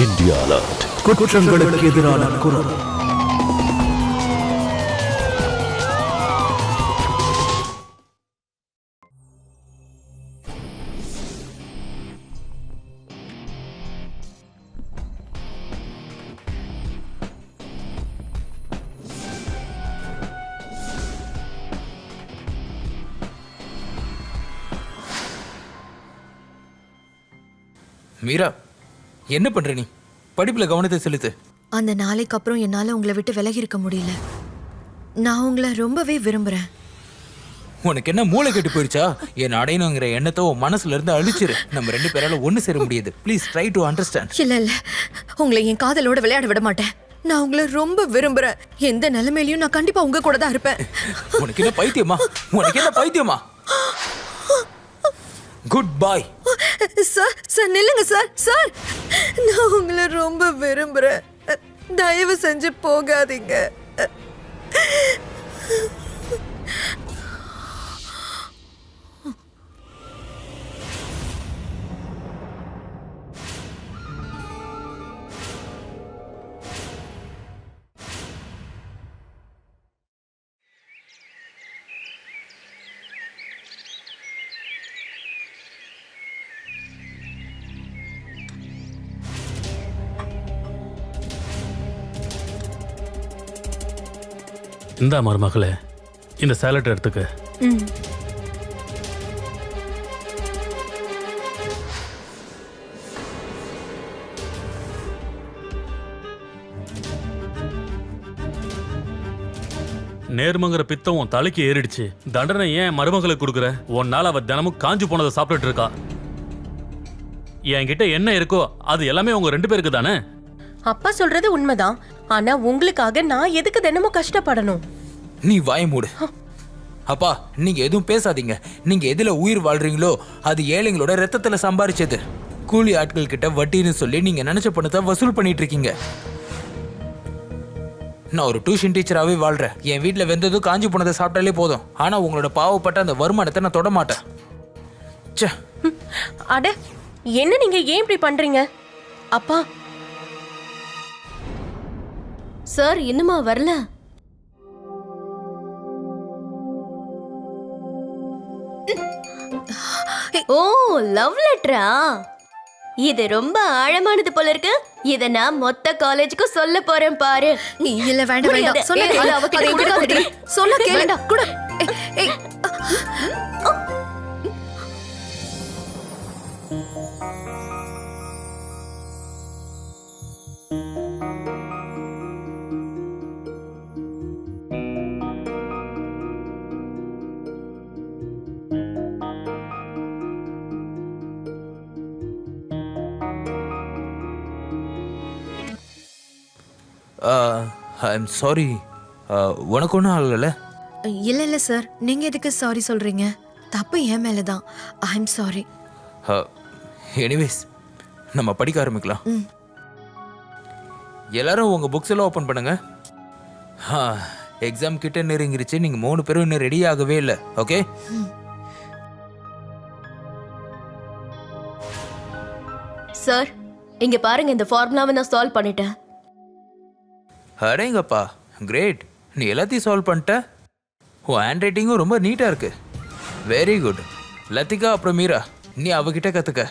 India alert. குற்றங்களுக்கு எதிரான குரல். மீரா, என்ன பண்ற நீ? படிப்புல கவனத்தை செலுத்து. அந்த நாளைக்கு அப்புறம் என்னால உங்களை விட்டு விலகி இருக்க முடியல. நான் உங்களை ரொம்பவே விரும்புறேன். உனக்கு என்ன மூளை கெட்டு போயிடுச்சா? என் அடையணுங்கிற எண்ணத்தை உன் மனசுல இருந்து அழிச்சிரு. நம்ம 2 பேரால ஒண்ணு சேர முடியாது. Please try to understand. இல்ல இல்ல, உங்களை என் காதலோட விளையாட விட மாட்டேன். நான் உங்களை ரொம்ப விரும்புறேன். எந்த நிலைமையிலயும் நான் கண்டிப்பா உங்க கூட தான் இருப்பேன். உனக்கு என்ன பைத்தியமா? உனக்கு என்ன பைத்தியமா? Good bye. சார் சார் நில்லுங்க சார். சார், நான் உங்களை ரொம்ப விரும்புறேன். தயவு செஞ்சு போகாதீங்க. இந்தா மருமகளே, இந்த சாலட் எடுத்துக்க. நேர்மங்கிற பித்தம் உன் தலைக்கு ஏறிடுச்சு. தண்டனை ஏன் மருமகளுக்கு கொடுக்குற? உன்னால அவ தினமும் காஞ்சு போனதை சாப்பிட்டுட்டு இருக்கா. என்கிட்ட என்ன இருக்கோ அது எல்லாமே உங்க 2 பேருக்கு தானே. அப்பா சொல்றது உண்மைதான். ஆனா உங்களுக்காக நான் எதுக்கு தினமும் கஷ்டப்படணும்? நீ வாய மூடு. அப்பா, நீங்க எதுவும் பேசாதீங்க. நீங்க எதுல உயிர் வாழ்றீங்களோ அது ஏழைங்களோட ரத்தத்துல சம்பாரிச்சது. கூலி ஆட்கள் கிட்ட வட்டின்னு சொல்லி நீங்க நினைச்ச பணத்தை வசூல் பண்ணிட்டு இருக்கீங்க. நான் ஒரு டியூஷன் டீச்சராகவே வாழ்றேன். என் வீட்டில் வெந்ததும் காஞ்சி போனதை சாப்பிட்டாலே போதும். ஆனா உங்களோட பாவப்பட்ட அந்த வருமானத்தை நான் தொட மாட்டேன். ச்சே. அட, என்ன நீங்க ஏன் இப்படி பண்றீங்க? அப்பா சார் இன்னுமா வரல? ஓ, லவ் லெட்டரா? இது ரொம்ப ஆழமானது போல இருக்கு. இத நான் மொத்த காலேஜுக்கும் சொல்ல போறேன் பாரு. இல்ல வேண்டாம் வேண்டாம். சொன்ன கேளு. அதை கொடுக்காதடி. சொன்ன கேளு. குடு. ஏய். I'm sorry. உனக்கு ஒன்றும் ஆகல? இல்ல இல்ல சார், நீங்க எதுக்கு சாரி சொல்றீங்க? தப்பு என் மேலதான். I am sorry. எனிவேஸ், நம்ம படிக்க ஆரம்பிக்கலாம். எல்லாரும் உங்க புக்ஸ் எல்லாம் ஓப்பன் பண்ணுங்க. எக்ஸாம் கிட்ட நெருங்கிருச்சு. நீங்க 3 பேரும் இன்னும் ரெடி ஆகவே இல்லை. ஓகே? சார், இங்க பாருங்க, இந்த ஃபார்முலாவை நான் சால்வ் பண்ணிட்டேன். அடேங்கப்பா, கிரேட். நீ எல்லாத்தையும் சால்வ் பண்ணிட்ட. உன் ஹேண்ட் ரைட்டிங்கும் ரொம்ப நீட்டாக இருக்கு. Very good. லத்திகா அப்புறம் மீரா, நீ அவகிட்ட கற்றுக்க.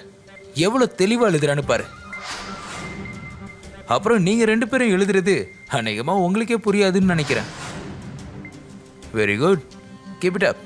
எவ்வளோ தெளிவாக எழுதுறான்னு பாரு. அப்புறம் நீங்கள் 2 பேரும் எழுதுறது அநேகமாக உங்களுக்கே புரியாதுன்னு நினைக்கிறேன். Very good, keep it up.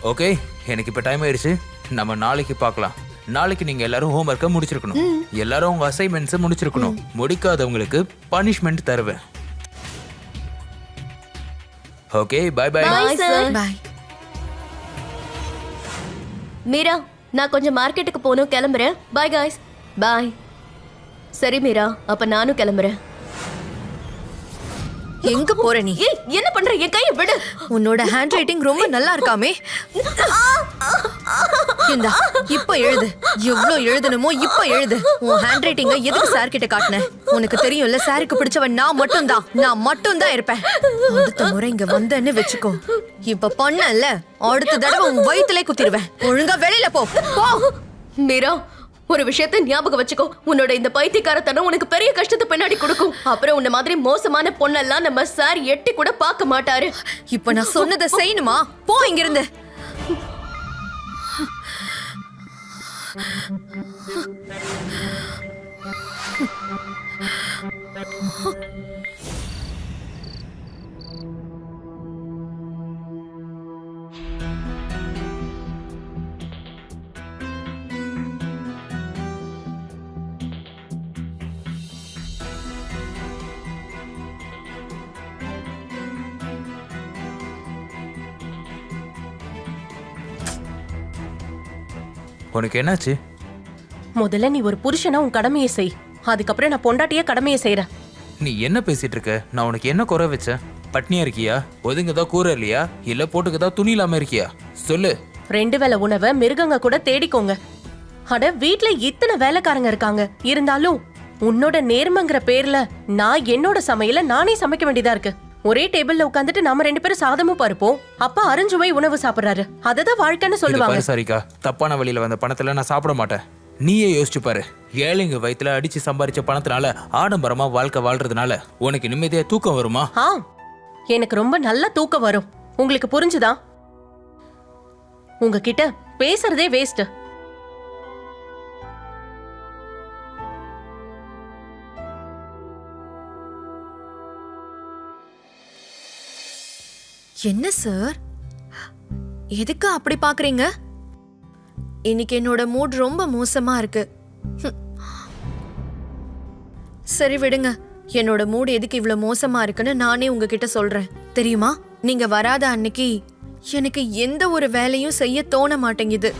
Okay, எனக்கு இப்போ டைம் ஆயிடுச்சு. நம்ம நாளைக்கு பார்க்கலாம். நாளைக்கு நீங்க எல்லாரும் ஹோம்வொர்க்கை முடிச்சிருக்கணும். எல்லாரும் உங்க அசைன்மெண்ட்ஸை முடிச்சிருக்கணும். முடிக்காதவங்களுக்கு பனிஷ்மெண்ட் தருவேன். Okay, bye bye. Bye. Meera, நான் கொஞ்சம் மார்க்கெட்டுக்கு போகணும், கிளம்புறேன். Bye guys. பாய். சரி மீரா, அப்ப நானும் கிளம்புறேன். எங்க போற நீ? ஏய் என்ன பண்ற? என் கையை விடு. உன்னோட ஹேண்ட் ரைட்டிங் ரொம்ப நல்லா இருக்காமே. இந்தா இப்ப எழுது. எவ்வளவு எழுதணுமோ இப்ப எழுது. உன் ஹேண்ட் ரைட்டிங்க எதுக்கு சார் கிட்ட காட்டின? உனக்கு தெரியும்ல, சாருக்கு பிடிச்சவன் நான் மட்டும் தான் இருப்பேன். அடுத்த முறை இங்க வந்தேன்னு வெச்சுக்கோ, இப்ப பண்ணல அடுத்த தடவை உன் வயித்துல குத்திடுவேன். ஒழுங்கா வெளியில போ. மீரா, ஒரு விஷயத்தை ஞாபகம் வச்சுக்கோ. உன்னோட இந்த பைத்தியக்காரத்தனம் உனக்கு பெரிய கஷ்டத்தை பின்னாடி கொடுக்கும். அப்புறம் உன்ன மாதிரி மோசமான பொண்ணெல்லாம் நம்ம சார் எட்டி கூட பார்க்க மாட்டாரு. இப்ப நான் சொன்னதை செய்யணுமா? போ இங்கிருந்து. உனக்கு என்னாச்சு? முதல்ல நீ ஒரு புருஷனா உன் கடமையை செய். அதுக்கப்புறம் நான் பொண்டாட்டியே கடமையை செய்யறேன். நீ என்ன பேசிட்டு இருக்க? நான் உனக்கு என்ன குறை வச்சேன்? பட்னியா இருக்கியா? ஒதுங்கதான் கூற இல்லையா? இல்ல போட்டுக்கதா துணி இல்லாம இருக்கியா? சொல்லு. 2 வேளை உணவை மிருகங்க கூட தேடிக்கோங்க. அட வீட்ல இத்தனை வேலைக்காரங்க இருக்காங்க, இருந்தாலும் உன்னோட நேர்மைங்கிற பேர்ல நான் என்னோட சமையல நானே சமைக்க வேண்டியதா இருக்கு. ஒரே டேபிள்ல உட்காந்துட்டு நாம 2 பேரும் சாதமும் பருப்போம். அப்பா அருஞ்சுவை உணவு சாப்பிடுறாரு. அததான் வாழ்க்கைன்னு சொல்லுவாங்க. சரிக்கா, தப்பான வழியில வந்த பணத்துல நான் சாப்பிட மாட்டேன். நீயே யோசிச்சு பாரு. ஏழைங்க வயித்துல அடிச்சு சம்பாரிச்ச பணத்தினால ஆடம்பரமா வாழ்க்கை வாழ்றதுனால உனக்கு நிம்மதியா தூக்கம் வருமா? எனக்கு ரொம்ப நல்ல தூக்கம் வரும். உங்களுக்கு புரிஞ்சுதா? உங்ககிட்ட பேசுறதே வேஸ்ட். என்ன சார், எதுக்கு அப்படி பாக்குறீங்க? இன்னைக்கு என்னோட மூட் ரொம்ப மோசமா இருக்கு. சரி விடுங்க. என்னோட மூட் எதுக்கு இவ்வளவு மோசமா இருக்குன்னு நானே உங்ககிட்ட சொல்றேன். தெரியுமா, நீங்க வராத அன்னைக்கு எனக்கு எந்த ஒரு வேலையும் செய்ய தோண மாட்டேங்குது.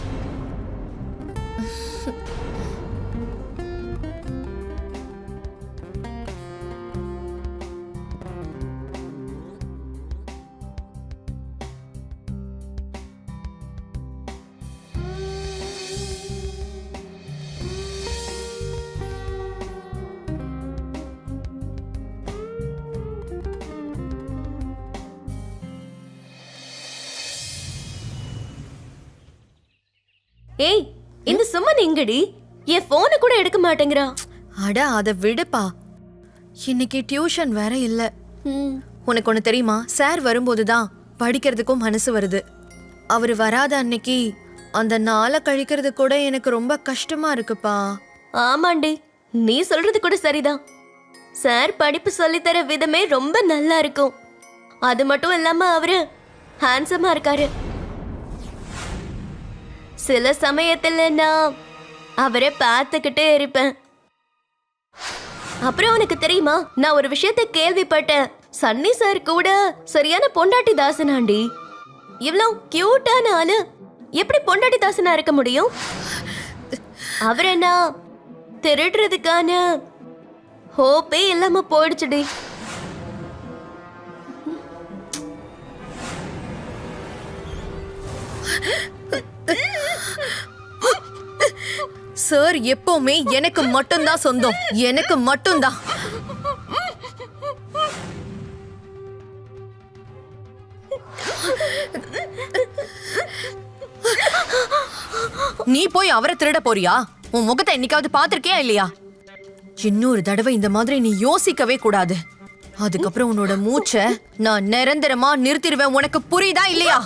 ஏய், இந்த சுமன் எங்கடி? என் போனை கூட எடுக்க மாட்டேங்கிறா. அட அத விடுப்பா, இன்னைக்கு டியூஷன் வேற இல்ல. உனக்கு ஒண்ணு தெரியுமா, சார் வரும்போதுதான் படிக்கிறதுக்கும் மனசு வருது. அவரு வராத அன்னைக்கு அந்த நாளை கழிக்கிறது கூட எனக்கு ரொம்ப கஷ்டமா இருக்குப்பா. ஆமாண்டி, நீ சொல்றது கூட சரிதான். சார் படிப்பு சொல்லித்தர விதமே ரொம்ப நல்லா இருக்கும். அது மட்டும் இல்லாம அவரு ஹேண்ட்ஸமா இருக்காரு. சில சமயத்துல நான் அவரை பார்த்துக்கிட்டே இருப்பேன். அப்புறம் உனக்கு தெரியுமா, நான் ஒரு விஷயத்த கேள்விப்பட்டேன். சன்னி சார் கூட சரியான பொண்டாட்டி தாசனாண்டி. இவ்வளவு கியூட்டான ஆளு எப்படி பொண்டாட்டி தாசனா இருக்க முடியும்? அவரை நான் திருடுறதுக்கான ஹோப்பே இல்லாம போயிடுச்சுடி. சார் எப்பவுமே எனக்கு மட்டும்தான் சொந்தம், எனக்கு மட்டும்தான். நீ போய் அவரை திருட போறியா? உன் முகத்தை என்னைக்காவது பாத்திருக்கியா இல்லையா? இன்னொரு தடவை இந்த மாதிரி நீ யோசிக்கவே கூடாது. அதுக்கப்புறம் உன்னோட மூச்சை நான் நிரந்தரமா நிறுத்திடுவேன். உனக்கு புரியுதா இல்லையா?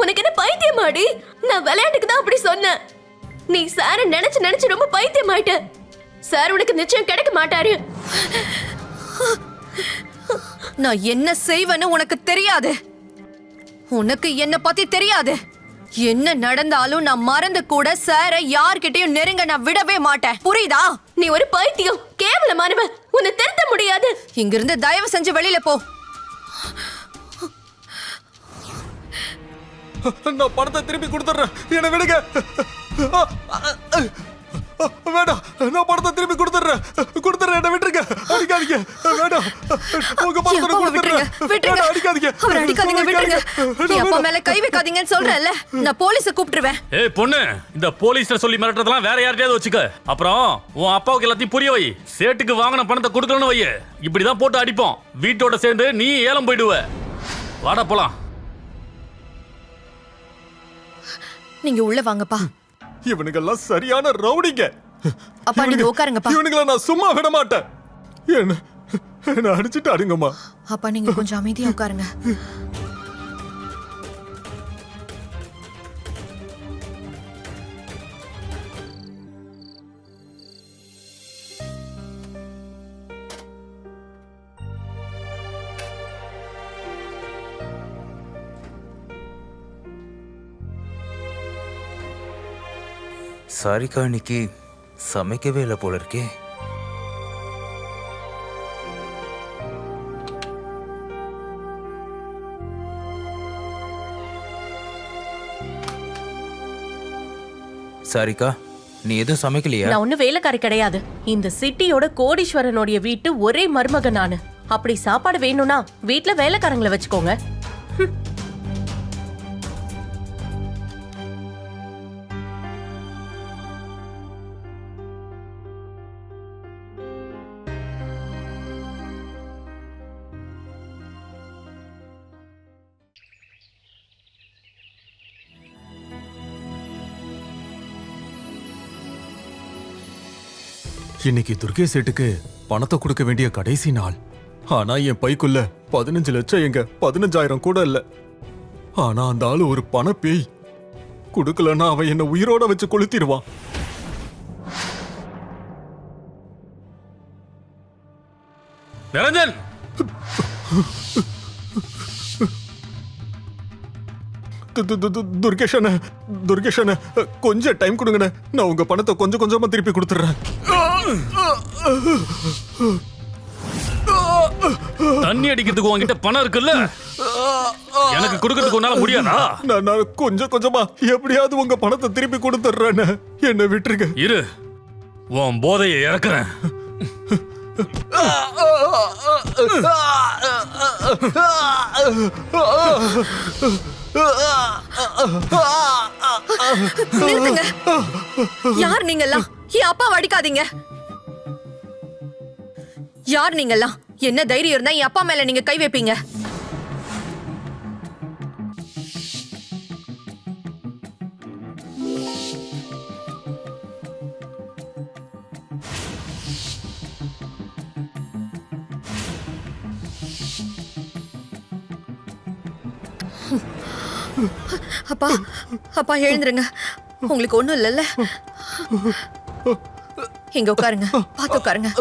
உனக்கு என்ன பைத்தியமாடி? நான் விளையாட்டுக்கு தான் அப்படி சொன்னேன். நீ சார நினைச்சு நினைச்சு ரொம்ப பைத்தியமாயிட்ட. சார் உனக்கு நிச்சயம் கிடைக்க மாட்டாரு. நான் என்ன செய்வேன்னு உனக்கு தெரியாது. உனக்கு என்ன பத்தி தெரியாது. என்ன நடந்தாலும் நான் மறந்து கூட சார யார்கிட்டயும் நெருங்க நான் விடவே மாட்டேன். புரியுதா? நீ ஒரு பைத்தியம், கேவலமானவன். உன்னை திருத்த முடியாது. இங்கிருந்து தயவு செஞ்சு வெளியில போ. நான் பணத்தை திருப்பி கொடுத்துறேன், என்ன விடுங்க. வேண்டாம், நான் பணத்தை திருப்பி கொடுத்துறேன், என்ன விட்டுருங்க, அடிக்காதீங்க, வேண்டாம், உங்க பணத்தை என் அப்பாவை விட்டுருங்க, விட்டுருங்க. வேண்டாம், அடிக்காதீங்க, அவரை அடிக்காதீங்க, விட்டுருங்க. என் அப்பா மேல கை வைக்காதீங்கன்னு சொல்றேன்ல, நான் போலீஸை கூப்பிட்டுருவேன். ஏய் பொண்ணு, இந்த போலீஸ்ல சொல்லி மிரட்டுறதெல்லாம் வேற யார்கிட்டயாவது வச்சுக்க. அப்புறம் உன் அப்பாவுக்கு எல்லாத்தையும் புரிய வை. சேட்டுக்கு வாங்கின பணத்தை கொடுக்கலன்னு வை. இப்படிதான் போட்டு அடிப்போம். வீட்டோட சேர்ந்து நீ ஏலம் போயிடுவ. வாடா போலாம். நீங்க உள்ள வாங்கப்பா. இவனுங்கெல்லாம் சரியான ரவுடிங்க. அப்பா நீங்க உட்காருங்கப்பா. இவனுங்களை நான் சும்மா விட மாட்டேன். என்ன அடிச்சுட்டு அடிங்கம்மா. அப்பா நீங்க கொஞ்சம் அமைதியா உட்காருங்க. சாரிக்கா, இன்னைக்கு சமைக்கவே இல்லை போல இருக்கே. சாரிக்கா, நீ எதுவும் சமைக்கலையா? நான் ஒன்னும் வேலைக்காரி கிடையாது. இந்த சிட்டியோட கோடீஸ்வரனுடைய வீட்டு ஒரே மருமக நானு. அப்படி சாப்பாடு வேணும்னா வீட்ல வேலைக்காரங்களை வச்சுக்கோங்க. இன்னைக்கு துர்கே சேட்டுக்கு பணத்தை கொடுக்க வேண்டிய கடைசி நாள். ஆனா என் பைக்குள்ள 15 லட்சம் எங்க 15,000 கூட இல்ல. ஆனா அந்த ஆளு ஒரு பண பேய். கொடுக்கலன்னா அவன் என்ன உயிரோட வச்சு கொளுத்திடுவான். நிரஞ்சன், துர்கேஷன கொஞ்சம் டைம் கொடுங்கண்ணே. நான் உங்க பணத்தை கொஞ்சம் கொஞ்சமா திருப்பி கொடுத்துறேன். தண்ணி அடிக்கிறதுக்கு உன்கிட்ட பணம் இருக்குல்ல, எனக்கு கொடுக்கறதுக்கு உன்னால முடியாதா? நான் கொஞ்சம் கொஞ்சமா எப்படியாவது உங்க பணத்தை திருப்பி கொடுத்துறேன். என்ன விட்டுருங்க. இரு, உன் போதையை இறக்குறேன். நிறுத்துங்க. யார் நீங்கெல்லாம்? என் அப்பா அடிக்காதீங்க. யார் நீங்கெல்லாம்? என்ன தைரியம் இருந்தா என் அப்பா மேல நீங்க கை வைப்பீங்க? அப்பா, அப்பா எழுந்துருங்க. உங்களுக்கு ஒண்ணும் இல்லைல்ல? இங்க உட்காருங்க, பார்த்து உட்காருங்க.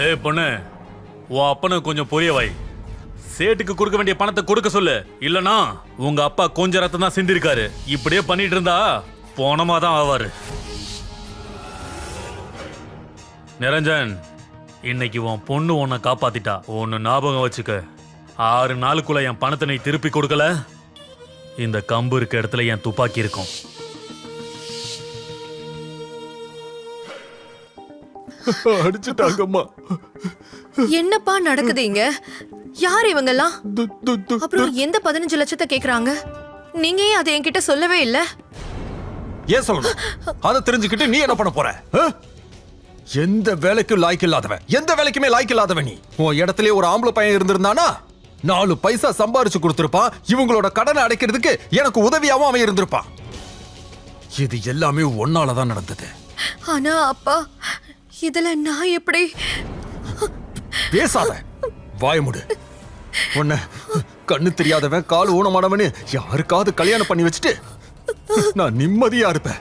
ஏய் பொண்ணு, உன் அப்பனுக்கு கொஞ்சம் புரிய வை. சேட்டுக்கு கொடுக்க வேண்டிய பணத்தை கொடுக்க சொல்லு. இல்லனா உங்க அப்பா கொஞ்சம் ரத்தம் தான் சிந்திருக்காரு. இப்படியே பண்ணிட்டு இருந்தா போனமா தான் ஆவாரு. நிரஞ்சன், இன்னைக்கு உன் பொண்ணு உன்னை காப்பாத்திட்டா. ஒன்னு ஞாபகம் வச்சுக்க. 6 நாளுக்குள்ள என் பணத்தை நீ திருப்பி கொடுக்கல, இந்த கம்பு இருக்க இடத்துல என் துப்பாக்கி இருக்கும். அடிச்சுட்டாங்கம்மா. என்னப்பா நடக்குது இங்க? யார் இவங்கெல்லாம்? அப்புறம் எந்த 15 லட்சத்தை கேக்குறாங்க? நீங்க ஏன் அதை என்கிட்ட சொல்லவே இல்ல? ஏன் சொல்லணும்? அதை தெரிஞ்சுக்கிட்டு நீ என்ன பண்ண போற? எந்த வேலைக்கும் லாய்க்கு இல்லாதவன், எந்த வேலைக்குமே லாய்க்கு இல்லாதவன் நீ. உன் இடத்துல ஒரு ஆம்பளை பையன் இருந்திருந்தானா 4 பைசா சம்பாரிச்சு கொடுத்திருப்பான். இவங்களோட கடனை அடைக்கிறதுக்கு எனக்கு உதவியாவும் அவன் இருந்திருப்பான். இது எல்லாமே ஒன்னாலதான் நடந்தது. ஆனா அப்பா, இதுல நான் எப்படி? பேசாத, வாய மூடு. உன்னை கண்ணு தெரியாதவன், கால் ஊனமானவனு யாருக்காவது கல்யாணம் பண்ணி வச்சுட்டு நான் நிம்மதியா இருப்பேன்.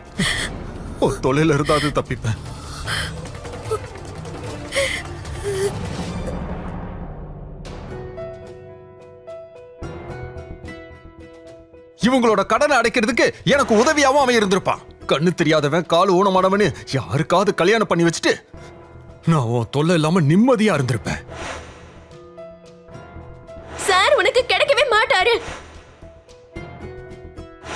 ஒரு தொழில இருந்தாது தப்பிப்பேன். இவங்களோட கடனை அடைக்கிறதுக்கு எனக்கு உதவியாவும் அவன் இருந்திருப்பான். கண்ணு தெரியாதவன், கால் ஊனமானவனு யாருக்காவது கல்யாணம் பண்ணி வச்சுட்டு நான் உன் தொல்லை இல்லாம நிம்மதியா இருந்திருப்பேன். சார் உனக்கு கிடைக்கவே மாட்டாரு.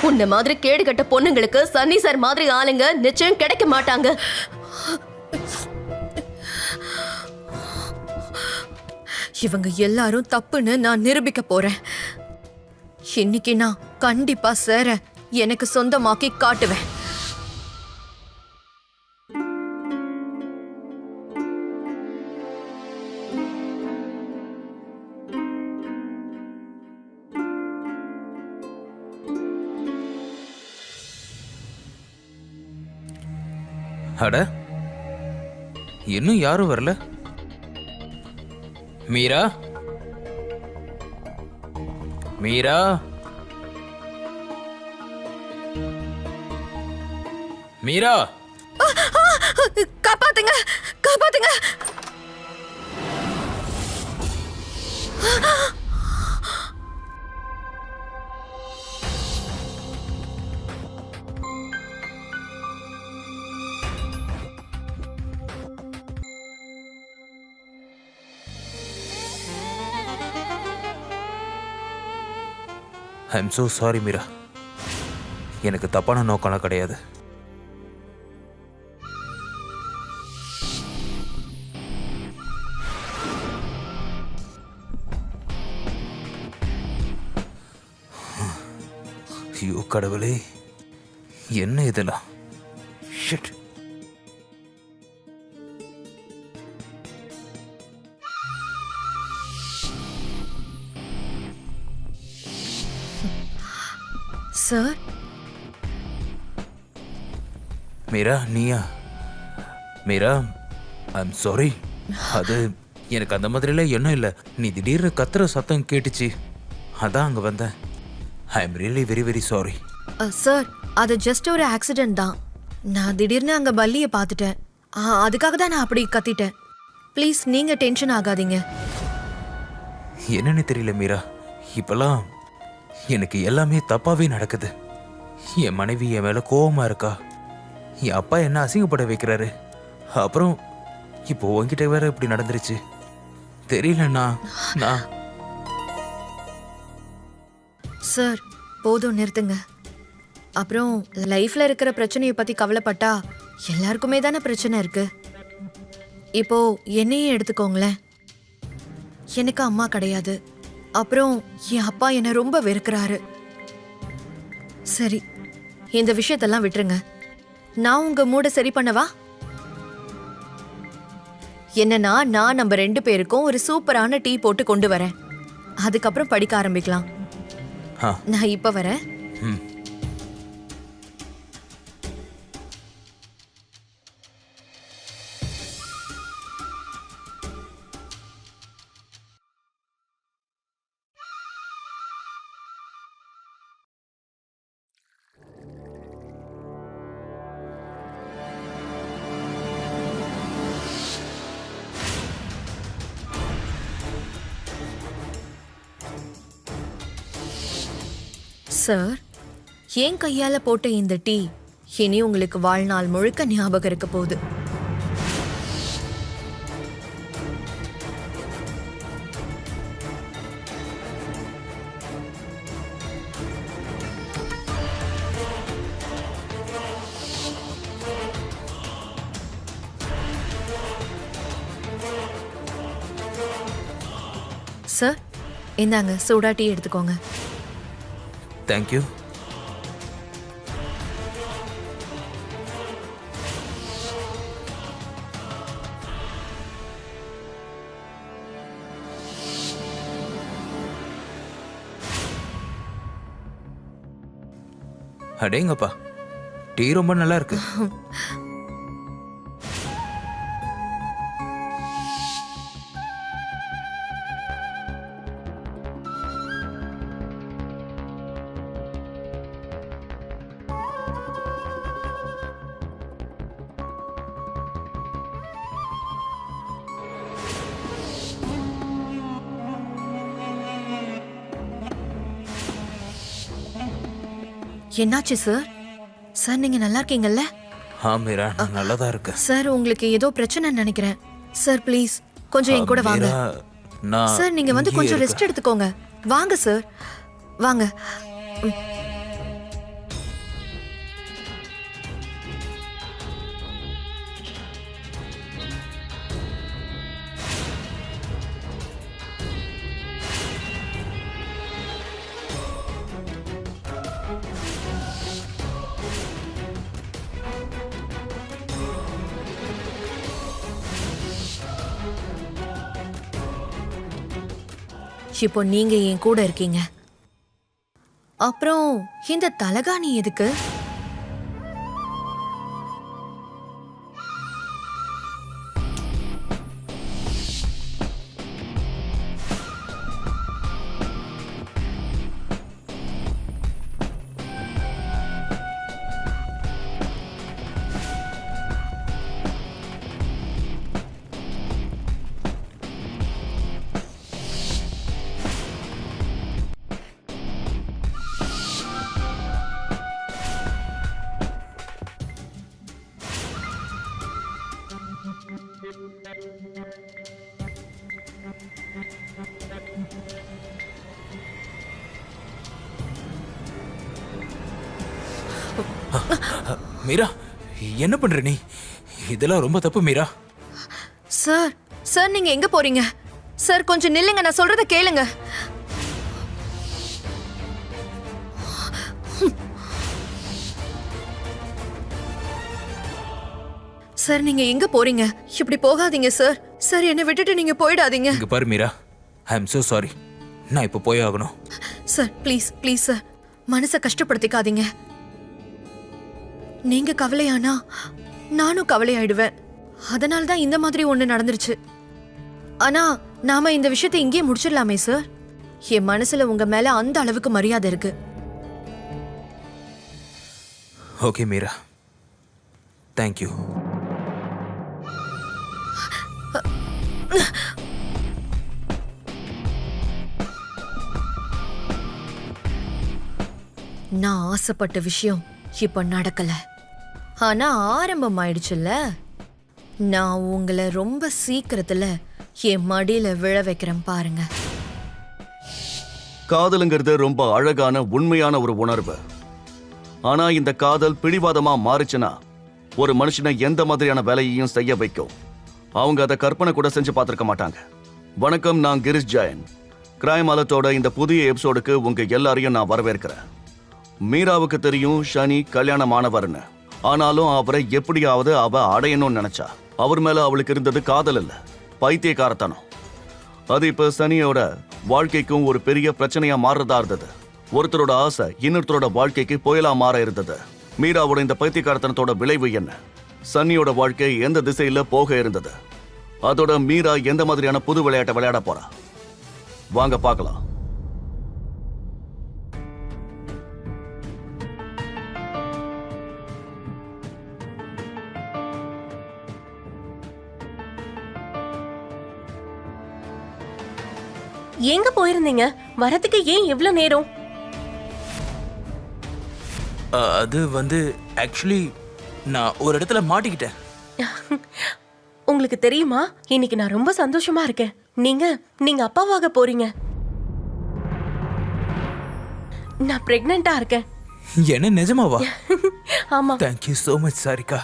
உன்ன மாதிரி கேடு கட்ட பொண்ணுங்களுக்கு சன்னி சார் மாதிரி ஆளுங்க நிச்சயம் கிடைக்க மாட்டாங்க. இவங்க எல்லாரும் தப்புன்னு நான் நிரூபிக்க போறேன். இன்னைக்கு நான் கண்டிப்பா சார எனக்கு சொந்தமாக்கி காட்டுவேன். அட இன்னும் யாரும் வரல. மீரா, மீரா, மீரா, காப்பாத்துங்க, காப்பாத்துங்க. I am so sorry Meera. எனக்கு தப்பான நோக்கம்லாம் கிடையாது. ஐயோ கடவுளே, என்ன இதெல்லாம்? ஷிட். சார், மீரா, நீயா? Meera, I am sorry. அது எனக்கு அந்த மாதிரிலாம் எண்ணம் இல்லை. நீ திடீர்னு கத்துற சத்தம் கேட்டுச்சு, அதான் அங்கே வந்தேன். I am really very very sorry. Sir, அது ஜஸ்ட் ஒரு ஆக்சிடென்ட் தான். நான் திடீர்னு அங்க பல்லியை பார்த்துட்டேன். அதுக்காக தான் நான் அப்படி கத்திட்டேன். ப்ளீஸ் நீங்க டென்ஷன் ஆகாதீங்க. என்னன்னு தெரியல மீரா, இப்பெல்லாம் எனக்கு எல்லாமே தப்பாவே நடக்குது. என் மனைவி என் மேல கோவமா இருக்கா. என் அப்பா என்ன அசிங்கப்பட வைக்கிறாரு. அப்புறம் இப்போ உன்கிட்ட வேற இப்படி நடந்துருச்சு. தெரியலண்ணா. நான் சார், போதும், நிறுத்துங்க. அப்புறம் லைஃப்ல இருக்கிற பிரச்சனையை பத்தி கவலைப்பட்டா எல்லாருக்குமே தானே பிரச்சனை இருக்கு. இப்போ என்னையே எடுத்துக்கோங்களேன். எனக்கு அம்மா கிடையாது. அப்புறம் என் அப்பா என்னை ரொம்ப வெறுக்கிறாரு. சரி, இந்த விஷயத்தெல்லாம் விட்டுருங்க. நான் உங்க மூட சரி பண்ணவா? என்னன்னா, நான் நம்ம 2 பேருக்கும் ஒரு சூப்பரான டீ போட்டு கொண்டு வரேன். அதுக்கப்புறம் படிக்க ஆரம்பிக்கலாம். நான் இப்ப வரேன். சார், என் கையால போட்ட இந்த டீ இனி உங்களுக்கு வாழ்நாள் முழுக்க ஞாபகம் இருக்க போகுது. சார், இந்தாங்க சூடா டீ எடுத்துக்கோங்க. தேங்க்யூ. அடேங்கப்பா, டீ ரொம்ப நல்லா இருக்கு. என்னாச்சு சார்? சார், நீங்க நல்லா இருக்கீங்கல்ல? மீரா, நான் நல்லதா இருக்கேன். சார், உங்களுக்கு ஏதோ பிரச்சனை நினைக்கிறேன். சார் ப்ளீஸ் கொஞ்சம் என் கூட வாங்க. மீரா, நான் சார் நீங்க வந்து இங்கேயே கொஞ்சம் இருக்கேன். ரெஸ்ட் எடுத்துக்கோங்க. வாங்க சார், வாங்க. இப்போ நீங்க என் கூட இருக்கீங்க. அப்புறம் இந்த தலகாணி எதுக்கு? மீரா, என்ன பண்ற நீ? இதெல்லாம் ரொம்ப தப்பு மீரா. சார், சார் நீங்க எங்க போறீங்க? சார் கொஞ்சம் நில்லுங்க, நான் சொல்றத கேளுங்க. சார் நீங்க எங்க போறீங்க? இப்படி போகாதீங்க சார். சார் என்னை விட்டுட்டு நீங்க போயிடாதீங்க. இங்க பாரு Meera, I am so sorry. நான் இப்போ போய் ஆகணும். சார் ப்ளீஸ் ப்ளீஸ் சார், மனசை கஷ்டப்படுத்திக்காதீங்க. நீங்க கவலையானா நானும் கவலையாயிடுவேன். அதனால தான் இந்த மாதிரி ஒண்ணு நடந்துருச்சு. ஆனா நாம இந்த விஷயத்தை இங்கேயே முடிச்சிடலாமே சார். என் மனசுல உங்க மேல அந்த அளவுக்கு மரியாதை இருக்கு. Okay Meera, thank you. நான் ஆசைப்பட்ட விஷயம் இப்ப நடக்கல. ஆனா ஆரம்பம் ஆயிடுச்சுல்ல. நான் உங்களை ரொம்ப சீக்கிரத்துல என் மடியில விழ வைக்கிறேன் பாருங்க. காதலுங்கிறது ரொம்ப அழகான உண்மையான ஒரு உணர்வு. ஆனா இந்த காதல் பிடிவாதமா மாறுச்சுன்னா ஒரு மனுஷனை எந்த மாதிரியான வேலையையும் செய்ய வைக்கும். அவங்க அதை கற்பனை கூட செஞ்சு பார்த்திருக்க மாட்டாங்க. வணக்கம், நான் கிரிஷ் ஜெயன். கிரைம் அலர்ட்டோட இந்த புதிய எபிசோடுக்கு உங்க எல்லாரையும் நான் வரவேற்கிறேன். மீராவுக்கு தெரியும் ஷனி கல்யாணமானவர்னு. ஆனாலும் அவரை எப்படியாவது அவ அடையணும்னு நினைச்சா. அவர் மேல அவளுக்கு இருந்தது காதல் இல்ல, பைத்தியக்காரத்தனம். அது இப்ப சனியோட வாழ்க்கைக்கும் ஒரு பெரிய பிரச்சனையா மாறுறதா இருந்தது. ஒருத்தரோட ஆசை இன்னொருத்தரோட வாழ்க்கைக்கு புயலா மாற இருந்தது. மீராவோட இந்த பைத்தியக்காரத்தனத்தோட விளைவு என்ன? சன்னியோட வாழ்க்கை எந்த திசையில போக இருந்தது? அதோட மீரா எந்த மாதிரியான புது விளையாட்டை விளையாட போறா? வாங்க பார்க்கலாம். எங்க போயிருந்தீங்க? வரதுக்கு ஏன் இவ்ளோ நேரம்? அது வந்து ஆக்சுவலி நான் ஒரு இடத்துல மாட்டிக்கிட்டேன். உங்களுக்கு தெரியுமா, இன்னைக்கு நான் ரொம்ப சந்தோஷமா இருக்கேன். நீங்க அப்பாவாக போறீங்க. நான் பிரெக்னெண்டா இருக்கேன். என்ன நிஜமாவா? ஆமா. Thank you so much Sarika.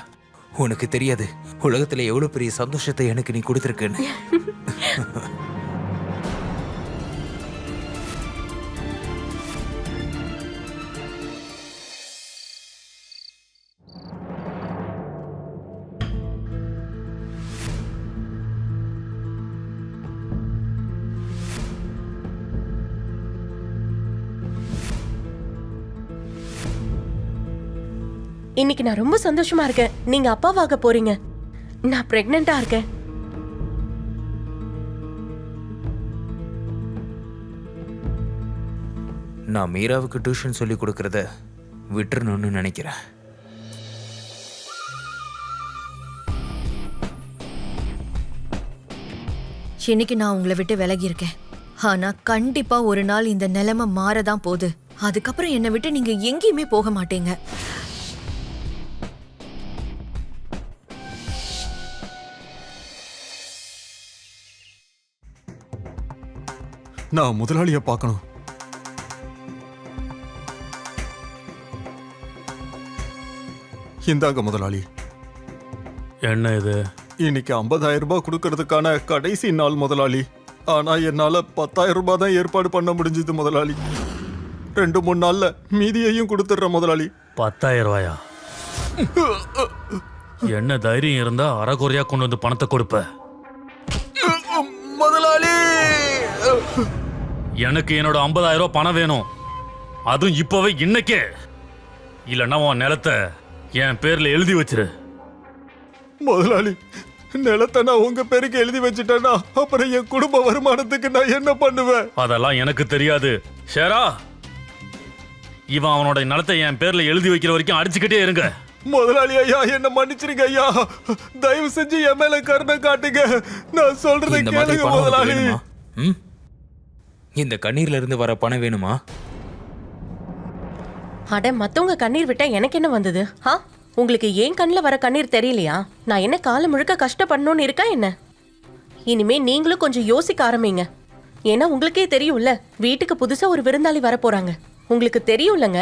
உனக்கு தெரியாது உலகத்துல எவ்வளவு பெரிய சந்தோஷத்தை எனக்கு நீ கொடுத்துருக்குன்னு. இன்னைக்கு நான் ரொம்ப சந்தோஷமா இருக்கேன். நீங்க அப்பாவாக போறீங்க. நான் பிரெக்னெண்டா இருக்கேன். நான் மீராவுக்கு டியூஷன் சொல்லி கொடுக்கறத விட்டுறணும்னு நினைக்கிறேன். இன்னைக்கு நான் உங்களை விட்டு விலகி இருக்கேன். ஆனா கண்டிப்பா ஒரு நாள் இந்த நிலைமை மாறதான் போகுது. அதுக்கப்புறம் என்னை விட்டு நீங்க எங்கேயுமே போக மாட்டீங்க. நான் முதலாளிய பார்க்கணும். இந்தாங்க முதலாளி. என்ன இது? இன்னைக்கு 50,000 ரூபாய் கொடுக்கறதுக்கான கடைசி நாள் முதலாளி. ஆனா என்னால 10,000 ரூபாய் தான் ஏற்பாடு பண்ண முடிஞ்சது முதலாளி. 2-3 நாள்ல மீதியையும் கொடுத்துடுறேன் முதலாளி. 10,000 ரூபாயா? என்ன தைரியம் இருந்தா அரைகுறையா கொண்டு வந்து பணத்தை கொடுப்ப. முதலாளி, எனக்கு என்னோட 50,000 ரூபாய் பணம் வேணும். அதுவும் இப்பவே இன்னைக்கே. இல்லைன்னா உன் நிலத்தை என் பேர்ல எழுதி வச்சிரு. முதலாளி, நிலத்தை நான் உங்க பேருக்கு எழுதி வச்சுட்டேன்னா அப்புறம் என் குடும்ப வருமானத்துக்கு நான் என்ன பண்ணுவேன்? அதெல்லாம் எனக்கு தெரியாது. ஷேரா, இவன் அவனோட நிலத்தை என் பேர்ல எழுதி வைக்கிற வரைக்கும் அடிச்சுக்கிட்டே இருங்க. முதலாளி ஐயா, என்ன மன்னிச்சிருங்க ஐயா. தயவு செஞ்சு என் மேல கருணை காட்டுங்க. நான் சொல்றதை இந்த மாதிரி கேளுங்க பணம் உனக்கு முதலாளி. வேணுமா? ம்? இந்த கண்ணீர்ல இருந்து வர பணம் வேணுமா? அட, மத்தவங்க கண்ணீர் விட்டா எனக்கு என்ன வந்தது? உங்களுக்கு ஏன் கண்ணில் வர கண்ணீர் தெரியலையா? நான் என்ன காலம் முழுக்க கஷ்டப்படணும்னு இருக்கா என்ன? இனிமே நீங்களும் கொஞ்சம் யோசிக்க ஆரம்பிங்க. ஏன்னா உங்களுக்கே தெரியும்ல, வீட்டுக்கு புதுசா ஒரு விருந்தாளி வர போறாங்க. உங்களுக்கு தெரியும்லங்க.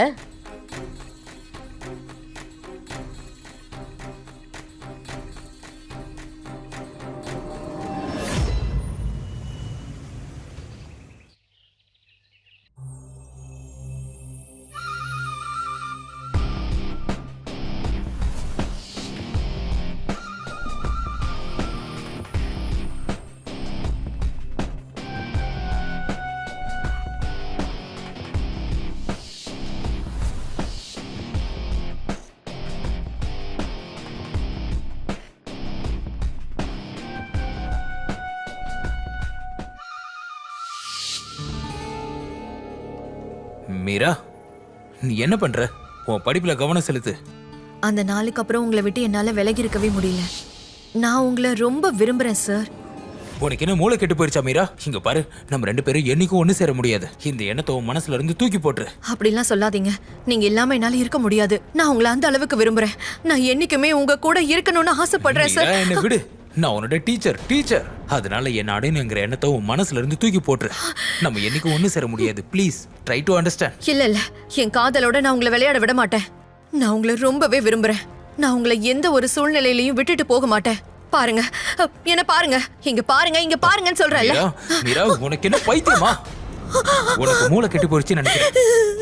மீரா, நீ என்ன பண்ற? உன் படிப்புல கவனம் செலுத்து. அந்த நாளுக்கு அப்புறம் உங்களை விட்டு என்னால விலகி இருக்கவே முடியல. நான் உங்களை ரொம்ப விரும்புறேன் சார். உனக்கு என்ன மூளை கெட்டு போயிருச்சா மீரா? இங்க பாரு, நம்ம 2 பேரும் என்னைக்கும் ஒண்ணு சேர முடியாது. இந்த எண்ணத்தை உன் மனசுல இருந்து தூக்கி போட்டுரு. அப்படிலாம் சொல்லாதீங்க. நீங்க இல்லாம என்னால இருக்க முடியாது. நான் உங்களை அந்த அளவுக்கு விரும்புறேன். நான் என்னைக்குமே உங்க கூட இருக்கணும்னு ஆசைப்படுறேன் சார். மீரா, என்னை விடு. நான் உன்னோட டீச்சர். அதனால என்ன அடையணுங்கிற எண்ணத்தை உன் மனசுல இருந்து தூக்கி போட்டுரு. நம்ம என்னைக்கும் ஒண்ணு சேர முடியாது. Please try to understand. இல்ல, என் காதலோட நான் உங்களை விளையாட விட மாட்டேன். நான் உங்களை ரொம்பவே விரும்புறேன். நான் உங்களை எந்த ஒரு சூழ்நிலையிலையும் விட்டுட்டு போக மாட்டேன். பாருங்க, என்ன பாருங்க, இங்க பாருங்கன்னு சொல்றேன்ல. மீரா, உனக்கு என்ன பைத்தியமா? உனக்கு மூளை கெட்டு போயிடுச்சுன்னு நினைக்கிறேன்.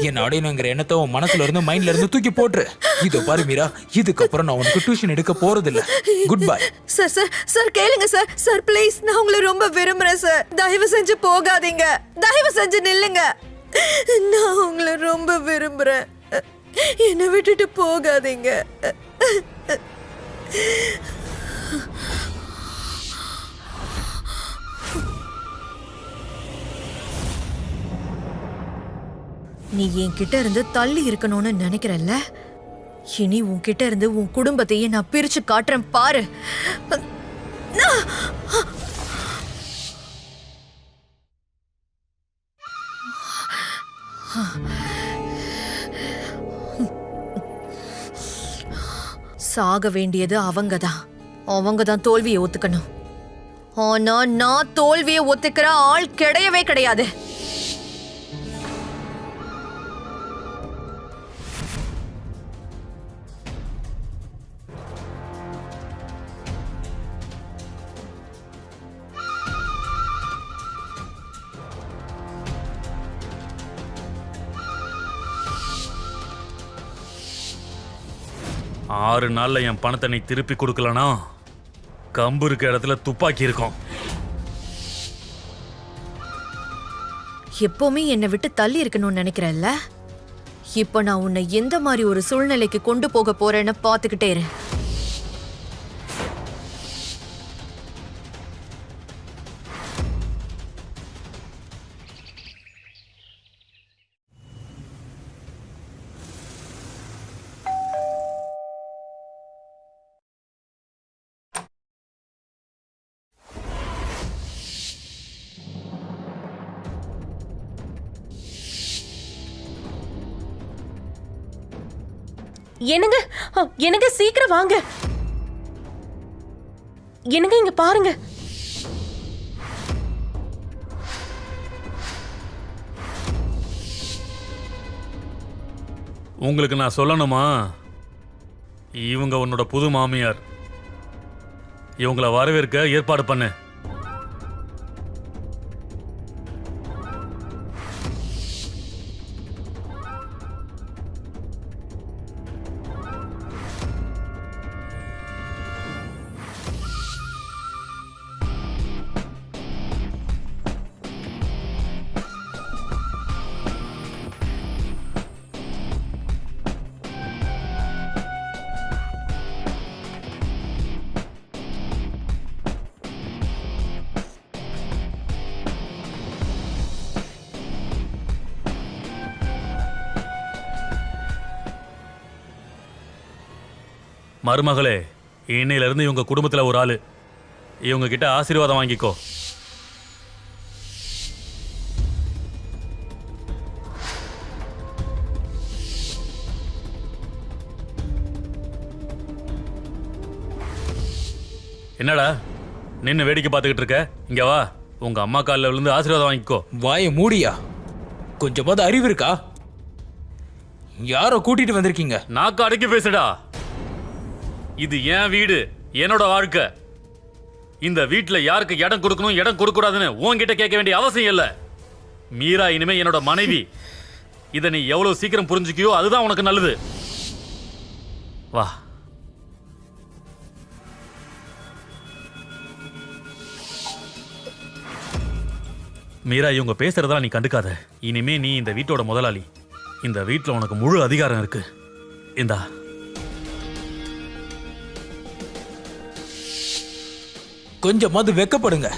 என்ன அடையணுங்கிற எண்ணத்தை உன் மனசுல இருந்து மைண்ட்ல இருந்து தூக்கி போட்டுரு. இதோ பாரு மீரா, இதுக்கப்புறம் நான் உனக்கு டியூஷன் எடுக்க போறது இல்ல. Good bye. சார் கேளுங்க சார் ப்ளீஸ். நான் உங்களை ரொம்ப விரும்புறேன் சார். தயவு செஞ்சு போகாதீங்க. தயவு செஞ்சு நில்லுங்க. நான் உங்களை ரொம்ப விரும்புறேன். என்னை விட்டுட்டு போகாதீங்க. நீ என்கிட்ட இருந்து தள்ளி இருக்கணும்னு நினைக்கிறல்ல? இனி உன்கிட்ட இருந்து உன் குடும்பத்தையே நான் பிரிச்சு காட்டுறேன் பாரு. சாக வேண்டியது அவங்கதான் தோல்வியை ஒத்துக்கணும். ஆனா நான் தோல்வியை ஒத்துக்கிற ஆள் கிடையவே கிடையாது. ஆறு நாள்ல என் பணத்தை நீ திருப்பி கொடுக்கலனா கம்பு இருக்க இடத்துல துப்பாக்கி இருக்கும். எப்பவுமே என்னை விட்டு தள்ளி இருக்கணும்னு நினைக்கிறல்ல? இப்ப நான் உன்னை எந்த மாதிரி ஒரு சூழ்நிலைக்கு கொண்டு போக போறேன்னு பாத்துக்கிட்டே இரு. என்னங்க சீக்கிரம் வாங்க. என்னங்க இங்க பாருங்க. உங்களுக்கு நான் சொல்லணுமா? இவங்க உன்னோட புது மாமியார். இவங்கள வரவேற்க ஏற்பாடு பண்ணு. மருமகளே, இன்னையில இருந்து இவங்க குடும்பத்துல ஒரு ஆளு. இவங்க கிட்ட ஆசீர்வாதம் வாங்கிக்கோ. என்னடா நின்னு வேடிக்கை பார்த்துக்கிட்டு இருக்க? இங்க வா, உங்க அம்மா காலில் விழுந்து ஆசீர்வாதம் வாங்கிக்கோ. வாயை மூடியா? கொஞ்சமாவது அறிவு இருக்கா? யாரோ கூட்டிட்டு வந்திருக்கீங்க? நாக்கு அடக்கி பேசுடா. இது என் வீடு, என்னோட வாழ்க்கை. இந்த வீட்டுல யாருக்கு இடம் கொடுக்கணும் இடம் கொடுக்க கூடாதுன்னு உன்கிட்ட கேட்க வேண்டிய அவசியம் இல்ல. மீரா இனிமே என்னோட மனைவி. இதை நீ எவ்வளவு சீக்கிரம் புரிஞ்சுக்கியோ அதுதான் உனக்கு நல்லது. வா. மீரா, இவங்க பேசுறதா நீ கண்டுக்காத. இனிமே நீ இந்த வீட்டோட முதலாளி. இந்த வீட்டுல உனக்கு முழு அதிகாரம் இருக்கு. இந்தா. கொஞ்சமாவது வெக்கப்படுங்க.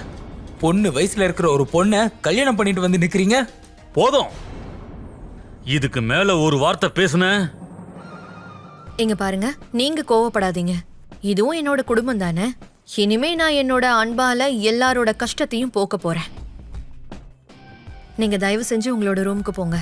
பொண்ணு வயசுல இருக்கிற ஒரு பொண்ணை கல்யாணம் பண்ணிட்டு வந்து நிக்கிறீங்க. போதும். இதுக்கு மேல ஒரு வார்த்தை பேசுன. இங்க பாருங்க, நீங்க கோவப்படாதீங்க. இதுவும் என்னோட குடும்பம் தானே. இனிமே நான் என்னோட அன்பால எல்லாரோட கஷ்டத்தையும் போக்க போறேன். நீங்க தயவு செஞ்சு உங்களோட ரூமுக்கு போங்க.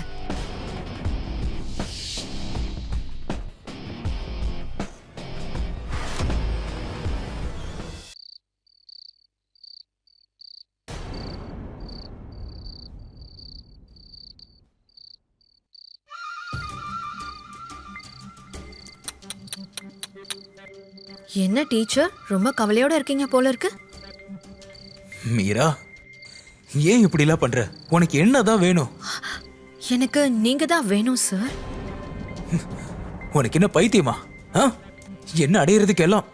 என்ன டீச்சர், ரொம்ப கவலையோட இருக்கீங்க போல இருக்கு. மீரா, ஏன் இப்படிலாம் பண்ற? உனக்கு என்னதான் வேணும்? எனக்கு நீங்க தான் வேணும் சார். உனக்கு என்ன பைத்தியமா? ஆ? என்ன அடையிறதுக்கு எல்லாம்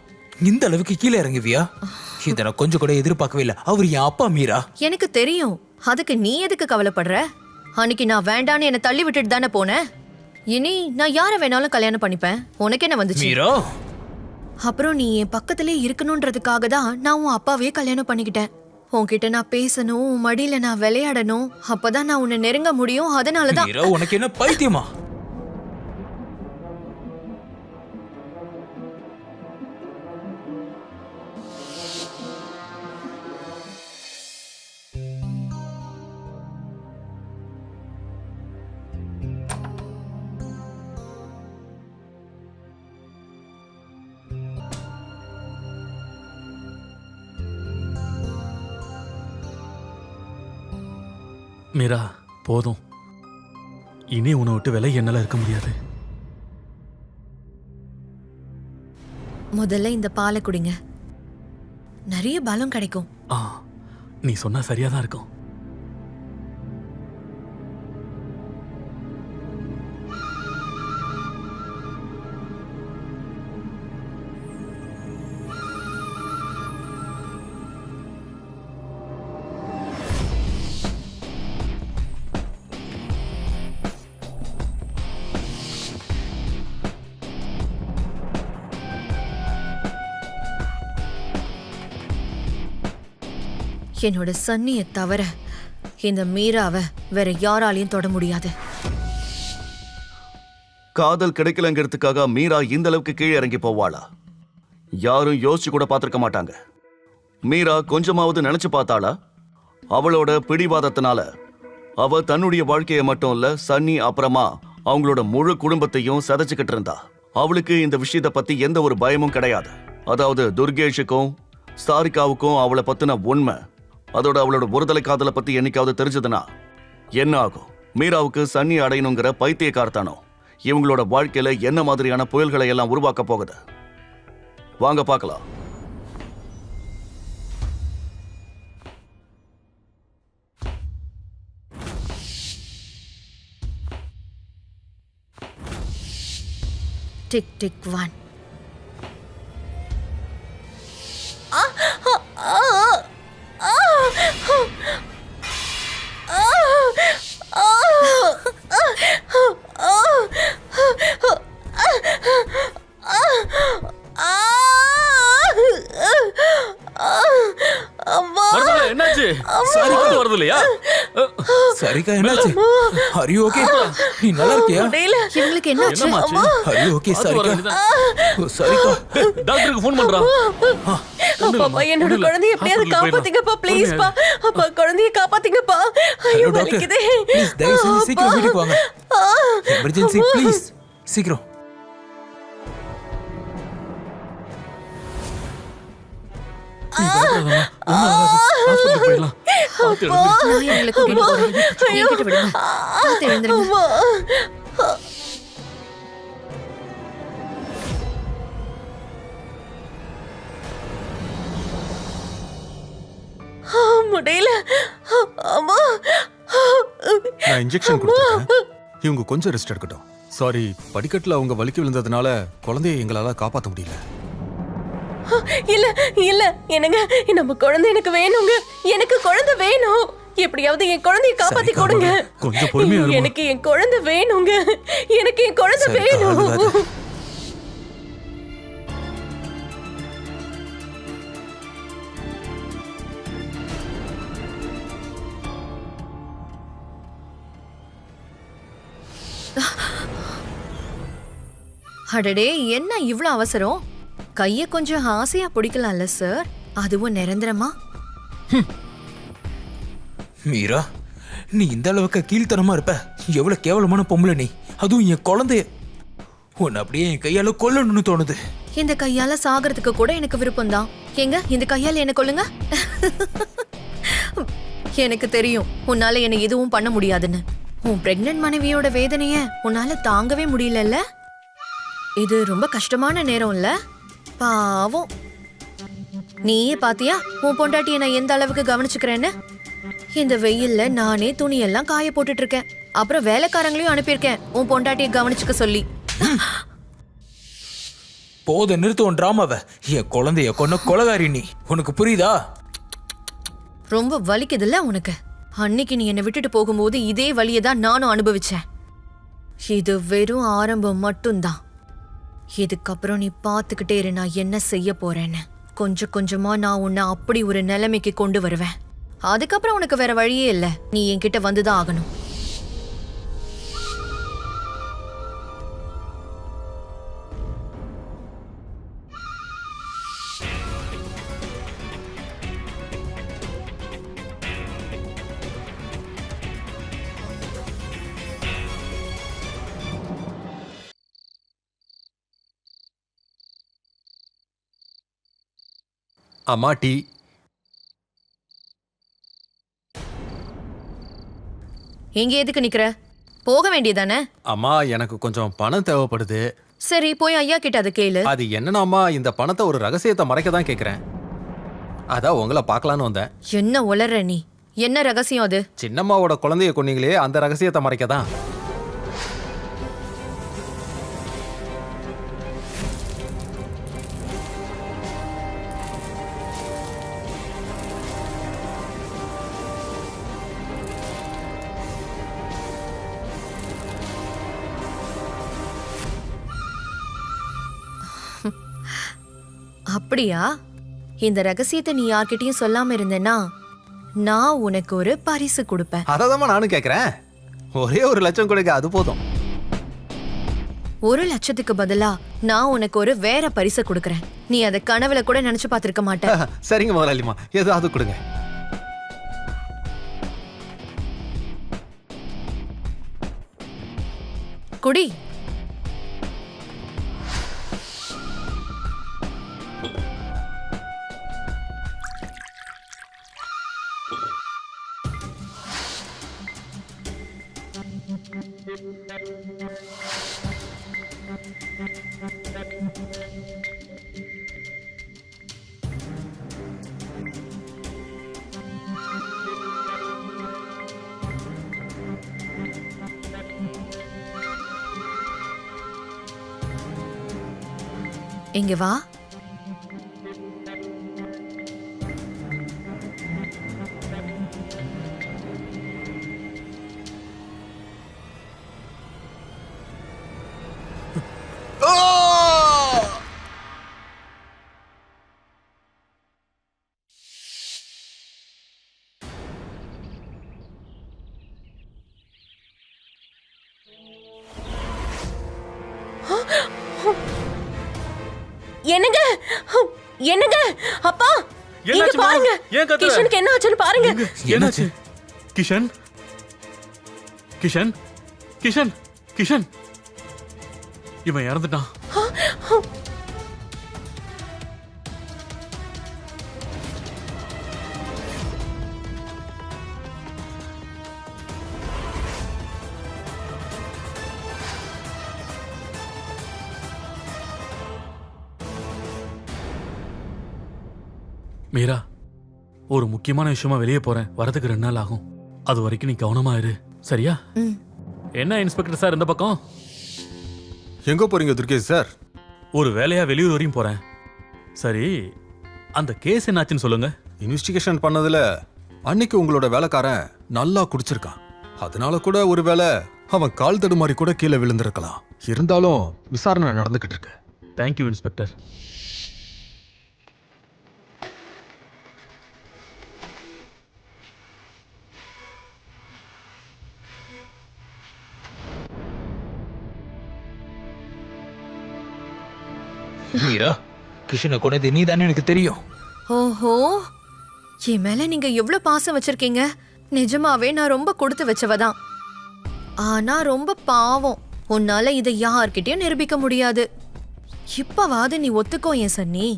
இந்த அளவுக்கு கீழே இறங்குவியா? இதை நான் கொஞ்சம் கூட எதிர்பார்க்கவே இல்லை. அவர் என் அப்பா மீரா. எனக்கு தெரியும். அதுக்கு நீ எதுக்கு கவலைப்படுற? அன்னைக்கு நான் வேண்டான்னு என்னை தள்ளி விட்டுட்டு தானே போனேன். இனி நான் யாரை வேணாலும் கல்யாணம் பண்ணிப்பேன். உனக்கு என்ன வந்துச்சு? மீரா, அப்புறம் நீ என் பக்கத்திலே இருக்கணும்ன்றதுக்காக தான் நான் உன் அப்பாவே கல்யாணம் பண்ணிக்கிட்டேன். உன்கிட்ட நான் பேசணும், உன் மடியில நான் விளையாடணும். அப்பதான் நான் உன்னை நெருங்க முடியும். அதனாலதான். மீரா, உனக்கு என்ன பைத்தியமா? மீரா, போதும். இனி உன்னை விட்டு விலை என்னால இருக்க முடியாது. முதல்ல இந்த பாலை குடிங்க. நிறைய பலம் கிடைக்கும். நீ சொன்னா சரியாதான் இருக்கும். என்னோட சன்னிய தவிர இந்த மீராவை வேற யாராலையும் தொட முடியாது. காதல் கிடைக்கலங்கிறதுக்காக மீரா இந்த அளவுக்கு கீழே இறங்கி போவாளா? யாரும் யோசிச்சு கூட பார்த்திருக்க மாட்டாங்க. மீரா கொஞ்சமாவது நினைச்சு பார்த்தாளா? அவளோட பிடிவாதத்தினால அவ தன்னுடைய வாழ்க்கையை மட்டும் இல்ல, சன்னி அப்புறமா அவங்களோட முழு குடும்பத்தையும் சதைச்சுக்கிட்டு இருந்தா. அவளுக்கு இந்த விஷயத்தை பத்தி எந்த ஒரு பயமும் கிடையாது. அதாவது துர்கேஷுக்கும் சாரிகாவுக்கும் அவளை பத்தின உண்மை, அதோட அவளோட ஒருதலை காதலை பத்தி என்னைக்காவது தெரிஞ்சதுன்னா என்ன ஆகும்? மீராவுக்கு சன்னி அடையணுங்கிற பைத்தியக்காரத்தானோ இவங்களோட வாழ்க்கையில என்ன மாதிரியான புயல்களை எல்லாம் உருவாக்க போகுது. வாங்க பார்க்கலாம். Tick tick 1. மருமகளே, என்னாச்சு? காத்து வருது இல்லையா? சரிக்கா என்னாச்சு? Are you okay? நீ நல்லா இருக்கியா? முடியல. இவங்களுக்கு என்னாச்சு? என்னமாச்சு? Are you okay, காத்து வர சரிக்கா? வேண்டியதுதான். ஓ, சரிக்கா. டாக்டருக்கு ஃபோன் பண்றா. அப்பா என்னோட குழந்தைய எப்படியாவது காப்பாத்துங்கப்பா ப்ளீஸ் பா. அப்பா குழந்தைய காப்பாத்துங்கப்பா. ஐயோ ஹலோ டாக்டர், வலிக்குதே. ப்ளீஸ் தயவு செஞ்சு சீக்கிரம் வீட்டுக்கு வாங்க. எமர்ஜென்சி ப்ளீஸ், சீக்கிரம். நீ பயப்படாதம்மா. ஒண்ணும் ஆகாது. ஹாஸ்பிடலுக்கு போயிடலாம். பார்த்து எழுந்திரு. நான் இவங்களை கூட்டிட்டு போறேன். என்கிட்ட விடுங்க. பார்த்து எழுந்திருங்க. முடியல. அம்மா. நான் இன்ஜெக்ஷன் கொடுத்துருக்கேன். இவங்க கொஞ்சம் ரெஸ்ட் எடுக்கட்டும். சாரி, படிக்கட்டுல அவங்க வலிக்கு விழுந்ததுனால குழந்தையை எங்களால காப்பாற்ற முடியல. இல்ல இல்ல என்னங்க, நம்ம குழந்தை எனக்கு வேணுங்க. எனக்கு குழந்தை வேணும். எப்படியாவது என் குழந்தைய காப்பாத்தி சரிக்கா, கொடுங்க. கொஞ்சம் பொறுமையா இருமா. எனக்கு என் குழந்தை வேணுங்க. எனக்கு என் குழந்தை சரிக்கா, வேணும். அழுகாத. அடடே, என்ன இவ்ளோ அவசரம்? கைய கொஞ்சம் ஆசையா பிடிக்கலாம்ல சார்? அதுவும் நிரந்தரமா? மீரா, நீ இந்த அளவுக்கு கீழ்த்தனமா இருப்ப? எவ்வளவு கேவலமான பொம்பளை நீ. அதுவும் என் குழந்தைய உன்னை அப்படியே என் கையால கொல்லணும்னு தோணுது. இந்த கையால சாகிறதுக்கு கூட எனக்கு விருப்பம் தான். எங்க இந்த கையால என்ன கொல்லுங்க. எனக்கு தெரியும் உன்னால என்ன எதுவும் பண்ண முடியாதுன்னு. உன் பிரெக்னன்ட் மனைவியோட வேதனைய உன்னால தாங்கவே முடியலல்ல? இது ரொம்ப கஷ்டமான நேரம் இல்ல? பாவம். நீயே பாத்தியா உன் பொண்டாட்டியை நான் எந்த அளவுக்கு கவனிச்சுக்கிறேன்னு? இந்த வெயில்ல நானே துணியெல்லாம் காய போட்டுட்டு இருக்கேன். அப்புறம் வேலைக்காரங்களையும் அனுப்பியிருக்கேன் உன் பொண்டாட்டியை கவனிச்சுக்க சொல்லி. போத நிறுத்த உன் டிராமாவை. என் குழந்தைய கொன்ன கொலகாரி நீ. உனக்கு புரியுதா? ரொம்ப வலிக்குதுல்ல உனக்கு? அன்னைக்கு நீ என்னை விட்டுட்டு போகும்போது இதே வலியை தான் நானும் அனுபவிச்சேன். இது வெறும் ஆரம்பம் மட்டும்தான். இதுக்கப்புறம் நீ பார்த்துக்கிட்டே இரு நான் என்ன செய்ய போறேன்னு. கொஞ்சம் கொஞ்சமா நான் உன்னை அப்படி ஒரு நிலைமைக்கு கொண்டு வருவேன். அதுக்கப்புறம் உனக்கு வேற வழியே இல்லை. நீ என்கிட்ட வந்துதான் ஆகணும். அம்மா டீ. எங்க எதுக்கு நிக்கிற? போக வேண்டியதானே? அம்மா, எனக்கு கொஞ்சம் பணம் தேவைப்படுது. சரி, போய் ஐயா கிட்ட அதை கேளு. அது என்னன்னா, இந்த பணத்தை ஒரு ரகசியத்தை மறைக்க தான் கேட்குறேன். அதான் உங்களை பார்க்கலான்னு வந்தேன். என்ன உளற நீ? என்ன ரகசியம் அது? சின்னம்மாவோட குழந்தைய கொன்னீங்களே, அந்த ரகசியத்தை மறைக்க தான். அப்படியா? இந்த ரகசியத்தை நீ யார்கிட்டயும் சொல்லாம இருந்தேன்னா நான் உனக்கு ஒரு பரிசு கொடுப்பேன். அததான் நானும் கேட்குறேன். ஒரே 1,00,000 கொடுங்க, அது போதும். 1,00,000க்கு பதிலா நான் உனக்கு ஒரு வேற பரிசை கொடுக்கறேன். நீ அதை கனவுல கூட நினைச்சு பார்த்திருக்க மாட்ட. சரிங்க முதலாளிமா, ஏதாவது கொடுங்க. குடி. இங்க வா. என்னங்க என்னங்க அப்பா இங்க என்னாச்சும்மா? பாருங்க. ஏன் கத்துற? கிஷனுக்கு என்ன ஆச்சுன்னு பாருங்க. என்னாச்சு? கிஷன் கிஷன் கிஷன் கிஷன் இவன் இறந்துட்டான். மீரா, ஒரு முக்கியமான விஷயமா வெளியே போறேன். வரதுக்கு 2 நாள் ஆகும். அது வரைக்கும் நீ கவனமா இரு, சரியா? என்ன இன்ஸ்பெக்டர் சார் இந்த பக்கம்? எங்க போறீங்க துர்கேஷ் சார்? ஒரு வேலையா வெளியூர் வரையும் போறேன். சரி, அந்த கேஸ் என்னாச்சுன்னு சொல்லுங்க. இன்வெஸ்டிகேஷன் பண்ணதுல அன்னைக்கு உங்களோட வேலைக்காரன் நல்லா குடிச்சிருக்கான். அதனால கூட ஒருவேளை அவன் கால் தடுமாறி கூட கீழே விழுந்திருக்கலாம். இருந்தாலும் விசாரணை நடந்துகிட்டு இருக்கு. Thank you inspector. மீரா, கிஷனை கொண்டது நீ தானே எனக்கு தெரியும். ஓஹோ, என் மேல நீங்க எவ்வளவு பாசம் வச்சிருக்கீங்க. நிஜமாவே நான் ரொம்ப கொடுத்து வச்சவதான். ஆனா ரொம்ப பாவம், உன்னால இதை யார்கிட்டயும் நிரூபிக்க முடியாது. இப்பவாது நீ ஒத்துக்கோ ஏன் சன்னி.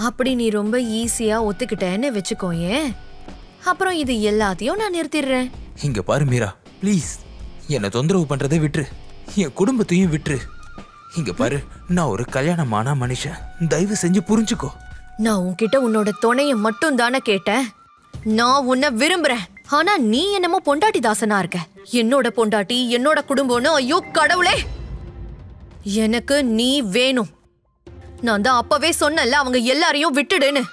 அப்படி நீ ரொம்ப ஈஸியா ஒத்துக்கிட்டேன்னு வச்சுக்கோயேன், அப்புறம் இது எல்லாத்தையும் நான் நிறுத்திடுறேன். இங்க பாரு மீரா, ப்ளீஸ் என்னை தொந்தரவு பண்றதை விட்டுரு, என் குடும்பத்தையும் விட்டுரு. இங்க பாரு, நான் ஒரு கல்யாணமான மனுஷன், தயவு செஞ்சு புரிஞ்சுக்கோ. நான் உன்கிட்ட உன்னோட துணைய மட்டும் தானே கேட்டேன். நான் உன்னை விரும்புறேன். ஆனா நீ என்னமோ பொண்டாட்டி தாசனா இருக்க. என்னோட பொண்டாட்டி, என்னோட குடும்பம்னு. ஐயோ கடவுளே, எனக்கு நீ வேணும். நான் தான் அப்பவே சொன்னல அவங்க எல்லாரையும் விட்டுடுன்னு.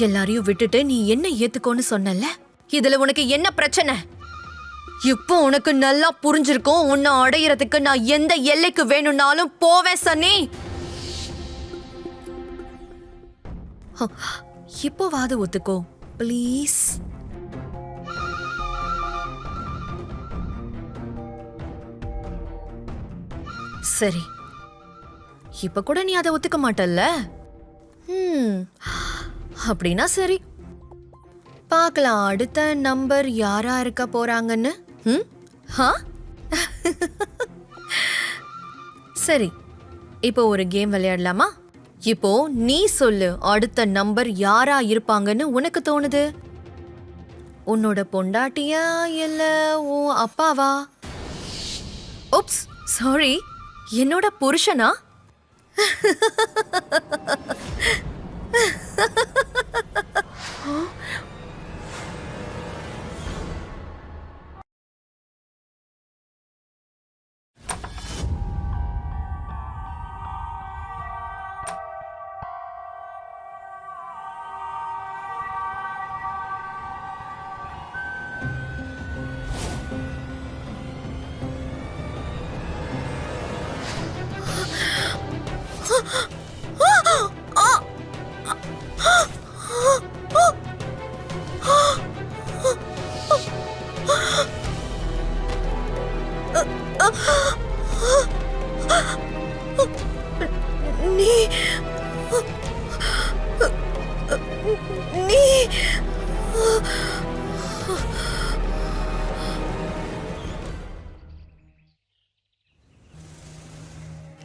எல்லாரையும் விட்டுட்டு நீ என்ன ஏத்துக்கோன்னு சொன்னல. இதுல உனக்கு என்ன பிரச்சனை? இப்போ உனக்கு நல்லா புரிஞ்சிருக்கும். உன்னை அடையறதுக்கு நான் எந்த எல்லைக்கு வேணும்னாலும் போவேன் சன்னி. இப்போவாது ஒத்துக்கோ ப்ளீஸ். சரி, இப்ப கூட நீ அதை ஒத்துக்க மாட்டல்ல? அப்படின்னா சரி, பார்க்கலாம் அடுத்த நம்பர் யாரா இருக்க போறாங்கன்னு. சரி, இப்போ ஒரு கேம் விளையாடலாமா? இப்போ நீ சொல்லு, அடுத்த நம்பர் யாரா இருப்பாங்கன்னு உனக்கு தோணுது? உன்னோட பொண்டாட்டியா இல்ல உன் அப்பாவா? ஓப்ஸ், சாரி, என்னோட புருஷனா? நீ நீ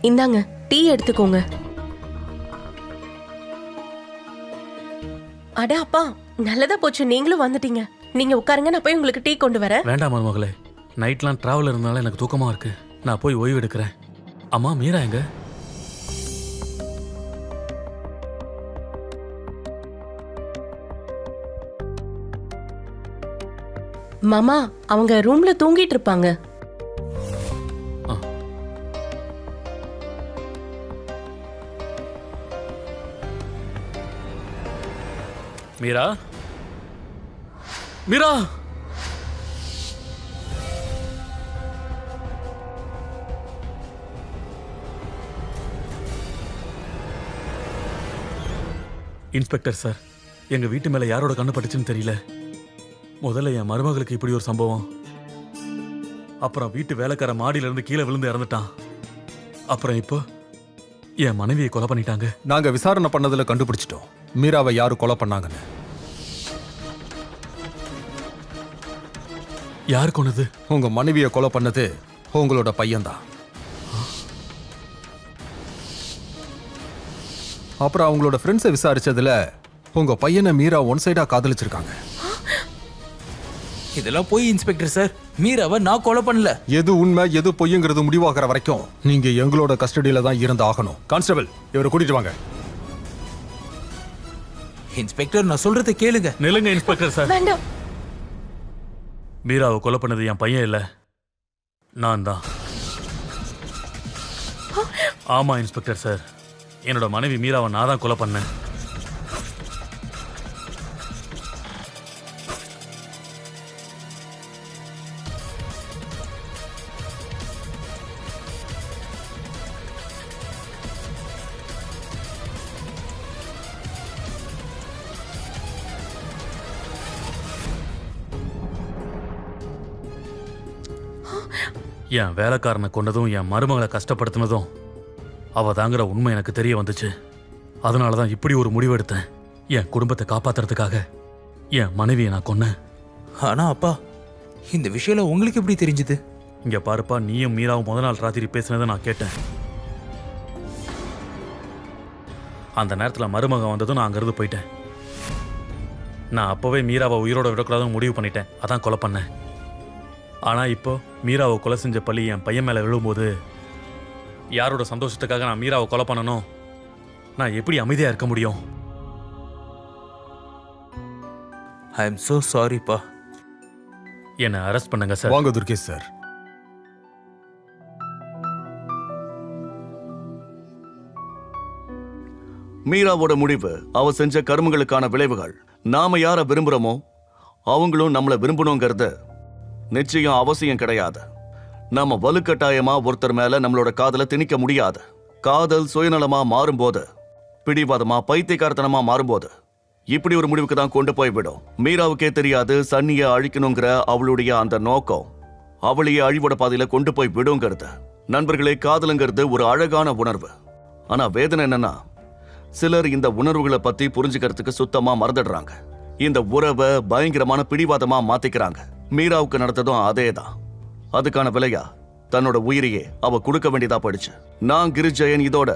இந்தாங்க டீ எடுத்துக்கோங்க. அட அப்பா, நல்லதா போச்சு நீங்களும் வந்துட்டீங்க. நீங்க உட்காருங்க, நான் போய் உங்களுக்கு டீ கொண்டு வரேன். வேண்டாம் மருமகளே, நைட்லாம் டிராவல் இருந்தால எனக்கு தூக்கமா இருக்கு. நான் போய் ஓய்வு எடுக்கிறேன். அம்மா மீரா எங்க? மாமா, அவங்க ரூம்ல தூங்கிட்டு இருப்பாங்க. மீரா மீரா இன்ஸ்பெக்டர் சார், எங்க வீட்டு மேல யாரோட கண்ணு பட்டுச்சுன்னு தெரியல. முதல்ல என் மருமகளுக்கு இப்படி ஒரு சம்பவம், அப்புறம் வீட்டு வேலைக்கார மாடியில இருந்து கீழே விழுந்து இறந்துட்டான், அப்புறம் இப்போ என் மனைவியை கொலை பண்ணிட்டாங்க. நாங்க விசாரணை பண்ணதுல கண்டுபிடிச்சிட்டோம் மீராவை யாரு கொலை பண்ணாங்கன்னு. யார் கொன்னது? உங்க மனைவியை கொலை பண்ணது உங்களோட பையன்தான். அப்புறம் அவங்களோட ஃப்ரெண்ட்ஸை விசாரிச்சதுல உங்க பையனை மீரா ஒன் சைடா காதலிச்சிருக்காங்க. இதெல்லாம் போய் இன்ஸ்பெக்டர் சார், மீராவை நான் கொலை பண்ணல. எது உண்மை எது பொய்யுங்கிறது முடிவாகிற வரைக்கும் நீங்க எங்களோட கஸ்டடியில தான் இருந்து ஆகணும். கான்ஸ்டபிள், இவரை கூட்டிட்டு வாங்க. இன்ஸ்பெக்டர், நான் சொல்றதை கேளுங்க. நிலுங்க இன்ஸ்பெக்டர் சார். வேண்டாம். மீராவை கொலை பண்ணது என் பையன் இல்ல, நான் தான். ஆமா இன்ஸ்பெக்டர் சார், என்னோட மனைவி மீராவை நான் தான் கொலை பண்ணேன். என் வேலைக்காரனை கொண்டதும் என் மருமகளை கஷ்டப்படுத்தினதும் அவ தாங்கிற உண்மை எனக்கு தெரிய வந்துச்சு. அதனால தான் இப்படி ஒரு முடிவு எடுத்தேன். என் குடும்பத்தை காப்பாத்துறதுக்காக என் மனைவியை நான் கொன்னேன். ஆனா அப்பா, இந்த விஷயம் உங்களுக்கு எப்படி தெரிஞ்சது? இங்க பாருப்பா, நீயும் மீராவும் முத நாள் ராத்திரி பேசினதை நான் கேட்டேன். அந்த நேரத்தில் மருமகன் வந்ததும் நான் அங்கிருந்து போயிட்டேன். நான் அப்போவே மீராவை உயிரோட விடக்கூடாதுன்னு முடிவு பண்ணிட்டேன். அதான் கொலை பண்ணேன். ஆனா இப்போ மீராவை கொலை செஞ்ச பழி என் பையன் மேல விழும்போது யாரோட சந்தோஷத்துக்காக நான் மீராவை கொலை பண்ணணும்? நான் எப்படி அமைதியா இருக்க முடியும்? ஐ எம் சோ சாரிப்பா. என்னை அரெஸ்ட் பண்ணுங்க சார். வாங்க துர்கேஷ் சார். மீராவோட முடிவு அவ செஞ்ச கர்மங்களுக்கான விளைவுகள். நாம யார விரும்புறோமோ அவங்களும் நம்மள விரும்பணுங்கிறது நிச்சயம் அவசியம் கிடையாது. நம்ம வலுக்கட்டாயமா ஒருத்தர் மேல நம்மளோட காதலை திணிக்க முடியாது. காதல் சுயநலமா மாறும்போது, பிடிவாதமா பைத்தியக்காரத்தனமா மாறும்போது இப்படி ஒரு முடிவுக்கு தான் கொண்டு போய் விடும். மீராவுக்கே தெரியாது சன்னியை அழிக்கணுங்கிற அவளுடைய அந்த நோக்கம் அவளையே அழிவோட பாதையில கொண்டு போய் விடுங்கிறது. நண்பர்களே, காதலுங்கிறது ஒரு அழகான உணர்வு. ஆனா வேதனை என்னன்னா, சிலர் இந்த உணர்வுகளை பத்தி புரிஞ்சுக்கிறதுக்கு சுத்தமா மறந்துடுறாங்க. இந்த உறவை பயங்கரமான பிடிவாதமா மாத்திக்கிறாங்க. மீராவுக்கு நடந்ததும் அதேதான். அதுக்கான விலையா தன்னோட உயிரையே அவ கொடுக்க வேண்டியதா போயிடுச்சு. நான் கிரிஜெயன். இதோட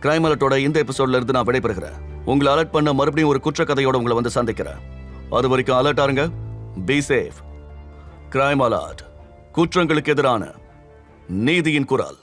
கிரைம் அலர்ட்டோட இந்த எபிசோட்ல இருந்து நான் விடைபெறுகிறேன். உங்களை அலர்ட் பண்ண மறுபடியும் ஒரு குற்ற கதையோட உங்களை வந்து சந்திக்கிறேன். அது வரைக்கும் அலர்ட் ஆருங்க. Be safe. கிரைம் அலர்ட், குற்றங்களுக்கு எதிரான நீதியின் குரல்.